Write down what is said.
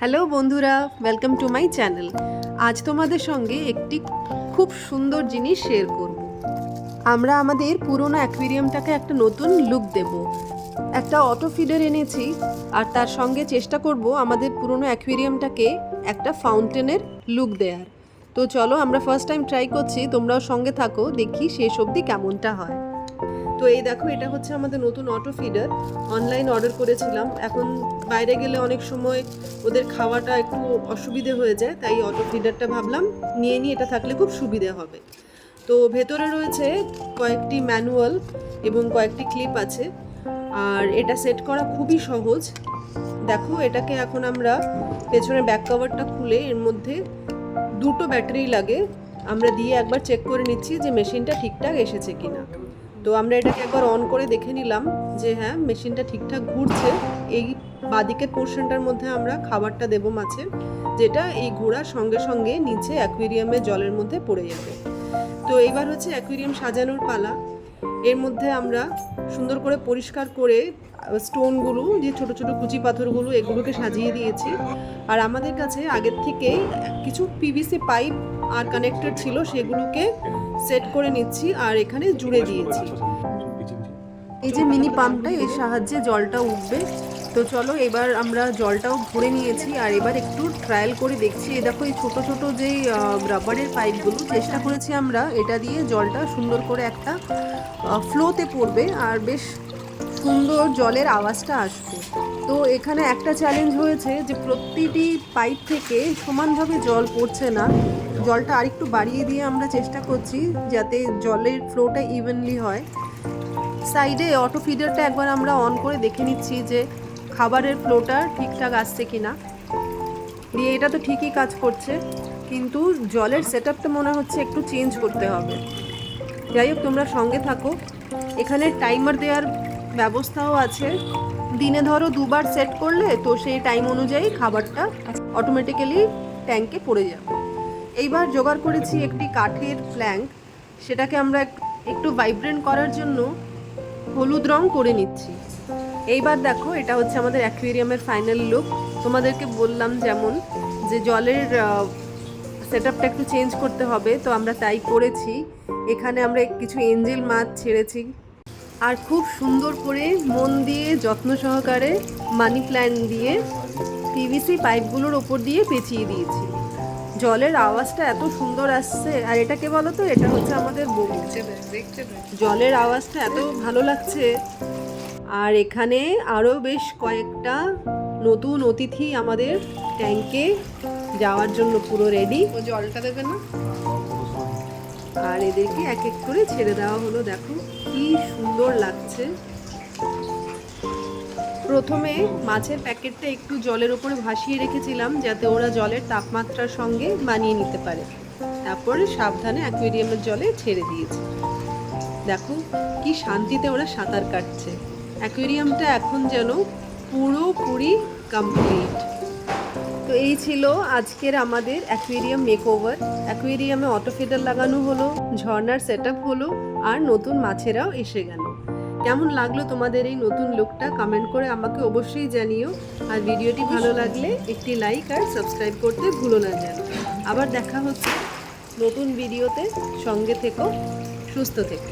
Hello বন্ধুরা, welcome to my channel. আজ তোমাদের সঙ্গে একটি খুব সুন্দর জিনিস শেয়ার করব। আমরা আমাদের পুরনো অ্যাকুয়ারিয়ামটাকে একটা নতুন লুক দেব। একটা অটো ফিডার এনেছি আর তার সঙ্গে চেষ্টা করব আমাদের পুরনো অ্যাকুয়ারিয়ামটাকে একটা ফাউন্টেনের লুক দেওয়ার। তো চলো, আমরা ফার্স্ট টাইম ট্রাই করছি, তোমরাও সঙ্গে থাকো, দেখি শেষ অবধি কেমনটা হয়। তো এই দেখো, এটা হচ্ছে আমাদের নতুন অটো ফিডার। অনলাইন অর্ডার করেছিলাম। এখন বাইরে গেলে অনেক সময় ওদের খাওয়াটা একটু অসুবিধে হয়ে যায়, তাই অটো ফিডারটা ভাবলাম নিয়ে নিই, এটা থাকলে খুব সুবিধে হবে। তো ভেতরে রয়েছে কয়েকটি ম্যানুয়াল এবং কয়েকটি ক্লিপ আছে, আর এটা সেট করা খুবই সহজ। দেখো, এটাকে এখন আমরা পেছনের ব্যাক কভারটা খুলে এর মধ্যে দুটো ব্যাটারি লাগে, আমরা দিয়ে একবার চেক করে নিচ্ছি যে মেশিনটা ঠিকঠাক এসেছে কিনা। তো আমরা এটাকে একবার অন করে দেখে নিলাম যে হ্যাঁ, মেশিনটা ঠিকঠাক ঘুরছে। এই বাদিকের পোর্শনটার মধ্যে আমরা খাবারটা দেবো মাছের, যেটা এই ঘোরার সঙ্গে সঙ্গে নিচে অ্যাকুয়ারিয়ামের জলের মধ্যে পড়ে যাবে। তো এইবার হচ্ছে অ্যাকুয়ারিয়াম সাজানোর পালা। এর মধ্যে আমরা সুন্দর করে পরিষ্কার করে স্টোনগুলো, যে ছোট ছোট কুচি পাথরগুলো, এগুলোকে সাজিয়ে দিয়েছি। আর আমাদের কাছে আগের থেকে কিছু পিভিসি পাইপ আর কানেক্টর ছিল, সেগুলোকে সেট করে নিচ্ছি আর এখানে জুড়ে দিয়েছি। এই যে মিনি পাম্পটা, এর সাহায্যে জলটা উঠবে। তো চলো, এবার আমরা জলটাও ভরে নিয়েছি আর এবার একটু ট্রায়াল করে দেখছি। এই দেখো, এই ছোটো ছোটো যেই রাবারের পাইপগুলো, চেষ্টা করেছি আমরা এটা দিয়ে জলটা সুন্দর করে একটা ফ্লোতে পড়বে আর বেশ সুন্দর জলের আওয়াজটা আসবে। তো এখানে একটা চ্যালেঞ্জ হয়েছে যে প্রতিটি পাইপ থেকে সমানভাবে জল পড়ছে না। জলটা আরেকটু বাড়িয়ে দিয়ে আমরা চেষ্টা করছি যাতে জলের ফ্লোটা ইভেনলি হয়। সাইডে অটো ফিডারটা একবার আমরা অন করে দেখে নিচ্ছি যে খাবারের ফ্লোটা ঠিকঠাক আসছে কিনা। দিয়ে এটা তো ঠিকই কাজ করছে, কিন্তু জলের সেটআপটা মনে হচ্ছে একটু চেঞ্জ করতে হবে। যাই হোক, তোমরা সঙ্গে থাকো। এখানে টাইমার দেওয়ার ব্যবস্থাও আছে। দিনে ধরো দুবার সেট করলে তো সেই টাইম অনুযায়ী খাবারটা অটোমেটিক্যালি ট্যাঙ্কে পড়ে যাবে। এইবার জোগাড় করেছি একটি কাঠের প্ল্যাঙ্ক, সেটাকে আমরা একটু ভাইব্রেন্ট করার জন্য হলুদ রং করে নিচ্ছি। এইবার দেখো, এটা হচ্ছে আমাদের অ্যাকুয়ারিয়ামের ফাইনাল লুক। তোমাদেরকে বললাম যেমন যে জলের সেটআপটা একটু চেঞ্জ করতে হবে, তো আমরা তাই করেছি। এখানে আমরা কিছু এঞ্জেল মাছ ছেড়েছি আর খুব সুন্দর করে মন দিয়ে যত্ন সহকারে মানি প্ল্যান্ট দিয়ে পিভিসি পাইপগুলোর ওপর দিয়ে পেঁচিয়ে দিয়েছি। জলের আওয়াজটা এত সুন্দর আসছে। আর এটাকে বলো তো, এটা হচ্ছে আমাদের বউ। জলের আওয়াজটা এত ভালো লাগছে। আর এখানে আরও বেশ কয়েকটা নতুন অতিথি আমাদের ট্যাঙ্কে যাওয়ার জন্য পুরো রেডি। ও জলটা দেবে না, আর এদেরকে এক এক করে ছেড়ে দেওয়া হলো। দেখো কি সুন্দর লাগছে। প্রথমে মাছের প্যাকেটটা একটু জলের উপরে ভাসিয়ে রেখেছিলাম যাতে ওরা জলের তাপমাত্রার সঙ্গে মানিয়ে নিতে পারে। তারপরে সাবধানে অ্যাকুয়ারিয়ামের জলে ছেড়ে দিয়েছি। দেখো কি শান্তিতে ওরা সাঁতার কাটছে। অ্যাকুয়ারিয়ামটা এখন যেন পুরোপুরি কমপ্লিট। তো এই ছিল আজকের আমাদের অ্যাকুয়ারিয়াম মেকওভার। অ্যাকুয়ারিয়ামে অটো ফিডার লাগানো হলো, ঝর্নার সেটআপ হলো, আর নতুন মাছেরাও এসে গেল। কেমন লাগলো তোমাদের এই নতুন লুকটা কমেন্ট করে আমাকে অবশ্যই জানিও। আর ভিডিওটি ভালো লাগলে একটি লাইক আর সাবস্ক্রাইব করতে ভুলো না যেন। আবার দেখা হচ্ছে নতুন ভিডিওতে। সঙ্গে থেকো, সুস্থ থেকো।